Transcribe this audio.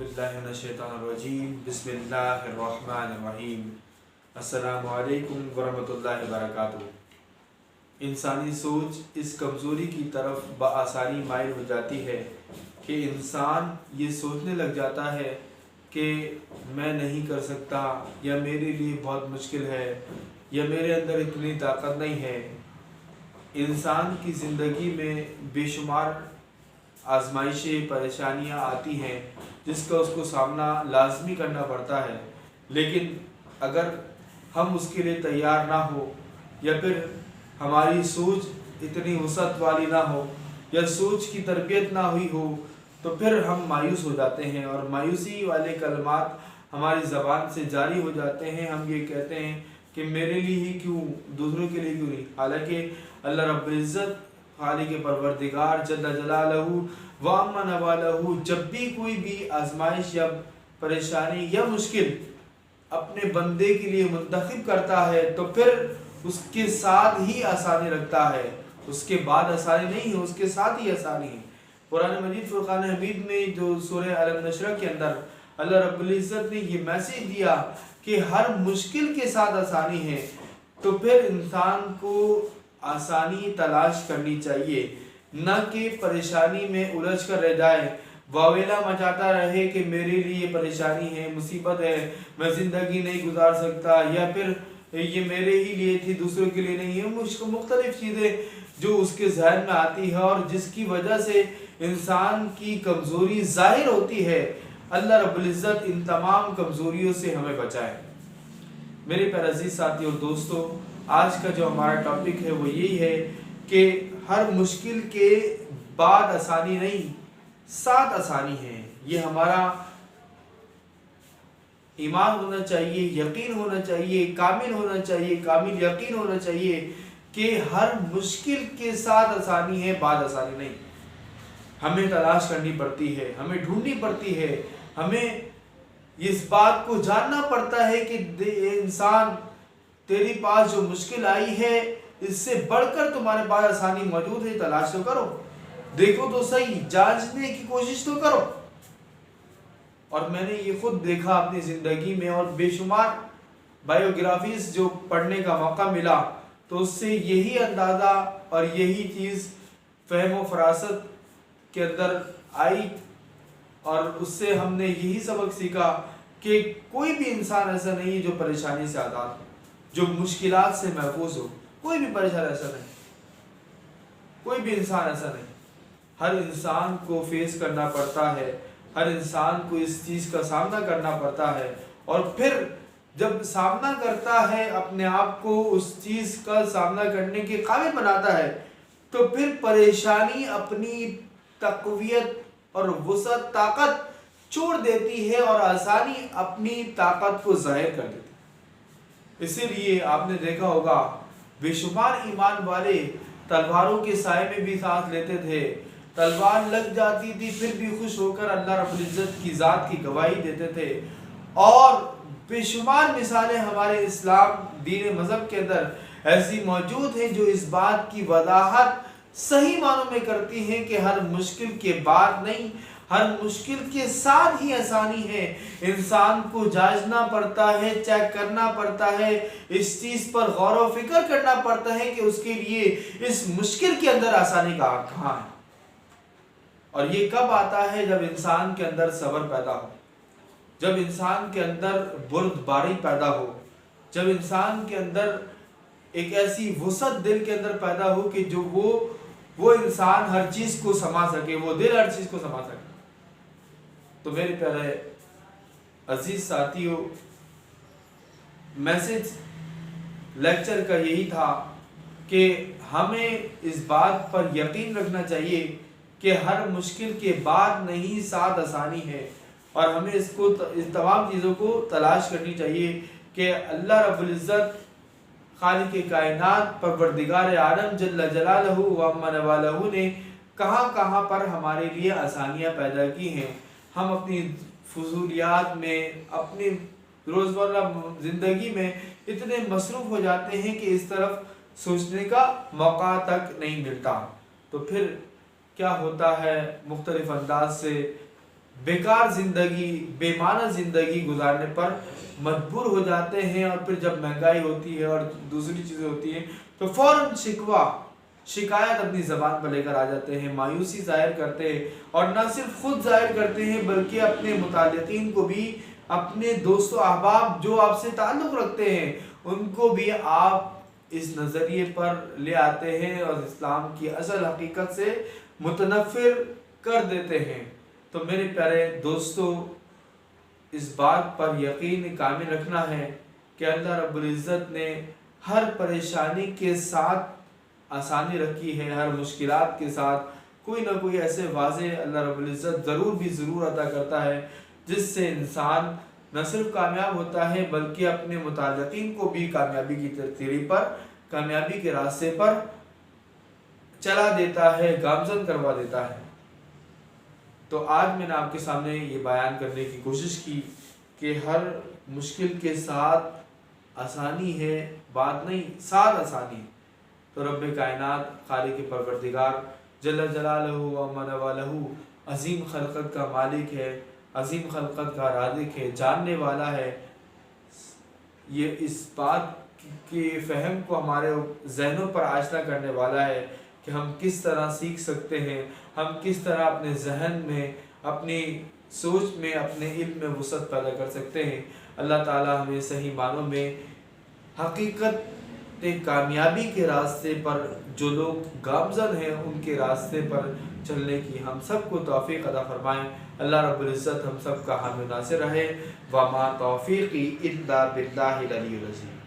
औज़ुबिल्लाहिमिनश्शैतानिर्रजीम बिस्मिल्लाहिर्रहमानिर्रहीम अस्सलामुअलैकुम वरहमतुल्लाहि वबरकातुहू। इंसानी सोच इस कमज़ोरी की तरफ बआसानी माइल हो जाती है कि इंसान ये सोचने लग जाता है कि मैं नहीं कर सकता, या मेरे लिए बहुत मुश्किल है, या मेरे अंदर इतनी ताकत नहीं है। इंसान की ज़िंदगी में बेशुमार आजमाइशें, परेशानियां आती हैं जिसका उसको सामना लाजमी करना पड़ता है, लेकिन अगर हम उसके लिए तैयार ना हो, या फिर हमारी सोच इतनी वसअत वाली ना हो, या सोच की तरबियत ना हुई हो, तो फिर हम मायूस हो जाते हैं और मायूसी वाले कलमात हमारी ज़बान से जारी हो जाते हैं। हम ये कहते हैं कि मेरे लिए ही क्यों, दूसरों के लिए क्यों नहीं। हालांकि अल्लाह रब्बुल इज़्ज़त खालिक़ परवरदिगार जल्ल जलालहू व अम्मा नवालहू जब भी कोई भी आजमाइश या परेशानी या मुश्किल अपने बंदे के लिए मुंतखब करता है तो फिर उसके साथ ही आसानी रखता है। उसके बाद आसानी नहीं है, उसके साथ ही आसानी है। कुरान मजीद फुरकान हमीद में जो सूरह अलम नशरा के अंदर अल्लाह रब्बुल इज़्ज़त ने ये मैसेज दिया कि हर मुश्किल के साथ आसानी है, तो फिर इंसान को आसानी तलाश करनी चाहिए, न कि परेशानी में उलझ कर रह जाए, वावेला मचाता रहे कि मेरे लिए परेशानी है, मुसीबत है, मैं ज़िंदगी नहीं गुजार सकता, या फिर ये मेरे ही लिए थी, दूसरों के लिए नहीं है। मुझको मुख्तलिफ चीज़ें जो उसके जहन में आती है और जिसकी वजह से इंसान की कमज़ोरी ज़ाहिर होती है। अल्लाह रब्बुल इज़्ज़त इन तमाम कमज़ोरियों से हमें बचाए। मेरे प्यारे अजीज़ साथियों, दोस्तों, आज का जो हमारा टॉपिक है वो यही है कि हर मुश्किल के बाद आसानी नहीं, साथ आसानी है। ये हमारा ईमान होना चाहिए, यकीन होना चाहिए, कामिल होना चाहिए, कामिल यकीन होना चाहिए कि हर मुश्किल के साथ आसानी है, बाद आसानी नहीं। हमें तलाश करनी पड़ती है, हमें ढूंढनी पड़ती है, हमें इस बात को जानना पड़ता है कि इंसान, तेरी पास जो मुश्किल आई है इससे बढ़कर तुम्हारे पास आसानी मौजूद है। तलाश तो करो, देखो तो सही, जांचने की कोशिश तो करो। और मैंने ये खुद देखा अपनी ज़िंदगी में, और बेशुमार बायोग्राफीज जो पढ़ने का मौका मिला, तो उससे यही अंदाज़ा और यही चीज़ फ़हम व फरासत के अंदर आई, और उससे हमने यही सबक सीखा कि कोई भी इंसान ऐसा नहीं है जो परेशानी से आज़ाद हो, जो मुश्किलात से महफूज हो। कोई भी परेशान ऐसा नहीं, कोई भी इंसान ऐसा नहीं। हर इंसान को फेस करना पड़ता है, हर इंसान को इस चीज़ का सामना करना पड़ता है, और फिर जब सामना करता है, अपने आप को उस चीज़ का सामना करने के काबिल बनाता है, तो फिर परेशानी अपनी तक़वियत और वुसअत, ताकत छोड़ देती है और आसानी अपनी ताकत को ज़ाहिर कर देती है। इसीलिए आपने देखा होगा बेशुमार ईमान वाले तलवारों के साए में भी सांस लेते थे, तलवार लग जाती थी फिर भी खुश होकर अल्लाह रब्बुल इज़्ज़त की ज़ात की गवाही देते थे। और बेशुमार मिसालें हमारे इस्लाम दीन मज़हब के अंदर ऐसी मौजूद हैं जो इस बात की वजाहत सही मानों में करती हैं कि हर मुश्किल के बाद नहीं, हर मुश्किल के साथ ही आसानी है। इंसान को जांचना पड़ता है, चेक करना पड़ता है, इस चीज़ पर गौर व फिक्र करना पड़ता है कि उसके लिए इस मुश्किल के अंदर आसानी कहाँ है। और ये कब आता है? जब इंसान के अंदर सब्र पैदा हो, जब इंसान के अंदर बुर्दबारी पैदा हो, जब इंसान के अंदर एक ऐसी वुसअत दिल के अंदर पैदा हो कि जो वो इंसान हर चीज़ को समा सके, वो दिल हर चीज़ को समा सके। तो मेरे प्यारे अजीज साथियों, मैसेज लेक्चर का यही था कि हमें इस बात पर यकीन रखना चाहिए कि हर मुश्किल के बाद नहीं, साथ आसानी है, और हमें इस तमाम चीज़ों को तलाश करनी चाहिए कि अल्लाह रब्बुल इज़्ज़त खालिक़ कायनात परवरदिगार आलम जल्ल जलालहू व अम्मा नवालहू ने कहाँ कहाँ पर हमारे लिए आसानियाँ पैदा की हैं। हम अपनी फजूलियात में, अपनी रोज़मर्रा ज़िंदगी में इतने मसरूफ़ हो जाते हैं कि इस तरफ सोचने का मौका तक नहीं मिलता। तो फिर क्या होता है, मुख्तलिफ अंदाज से बेकार ज़िंदगी, बेमाना ज़िंदगी गुजारने पर मजबूर हो जाते हैं। और फिर जब महंगाई होती है और दूसरी चीज़ें होती हैं तो फ़ौरन शिकायत अपनी ज़बान पर लेकर आ जाते हैं, मायूसी ज़ाहिर करते हैं। और न सिर्फ खुद ज़ाहिर करते हैं बल्कि अपने मुतालिकीन को भी, अपने दोस्तों अहबाब जो आपसे ताल्लुक़ रखते हैं उनको भी आप इस नज़रिए पर ले आते हैं और इस्लाम की असल हकीकत से मुतनफ़िर कर देते हैं। तो मेरे प्यारे दोस्तों, इस बात पर यकीन कामिल रखना है कि अल्लाह रब्बुल इज़्ज़त ने हर परेशानी के साथ आसानी रखी है, हर मुश्किलात के साथ कोई ना कोई ऐसे वाज़े अल्लाह रब्बुल इज़्ज़त ज़रूर अता करता है जिससे इंसान न सिर्फ कामयाब होता है बल्कि अपने मुतालिकीन को भी कामयाबी की तरतीरी पर, कामयाबी के रास्ते पर चला देता है, गामज़न करवा देता है। तो आज मैंने आपके सामने ये बयान करने की कोशिश की कि हर मुश्किल के साथ आसानी है, बात नहीं, साथ आसानी है। तो रब्बे कायनात, खालिक परवरदिगार जल्ल जलालहू व मन वालहू अज़ीम खल्क़त का मालिक है, अज़ीम खल्क़त का राज़िक़ है, जानने वाला है। ये इस बात के फ़हम को हमारे ज़हनों पर आशना करने वाला है कि हम किस तरह सीख सकते हैं, हम किस तरह अपने जहन में, अपनी सोच में, अपने इल्म में वसअत पैदा कर सकते हैं। अल्लाह ताला हमें सही मानों में हकीकत कामयाबी के रास्ते पर, जो लोग गामज़न हैं उनके रास्ते पर चलने की हम सबको तौफ़ीक़ अता फ़रमाएँ। अल्लाह रब्बुल इज़्ज़त हम सब का हामी नासिर रहे। व मा तौफ़ीक़ी इल्ला बिल्लाहिल अलिय्यिल अज़ीम।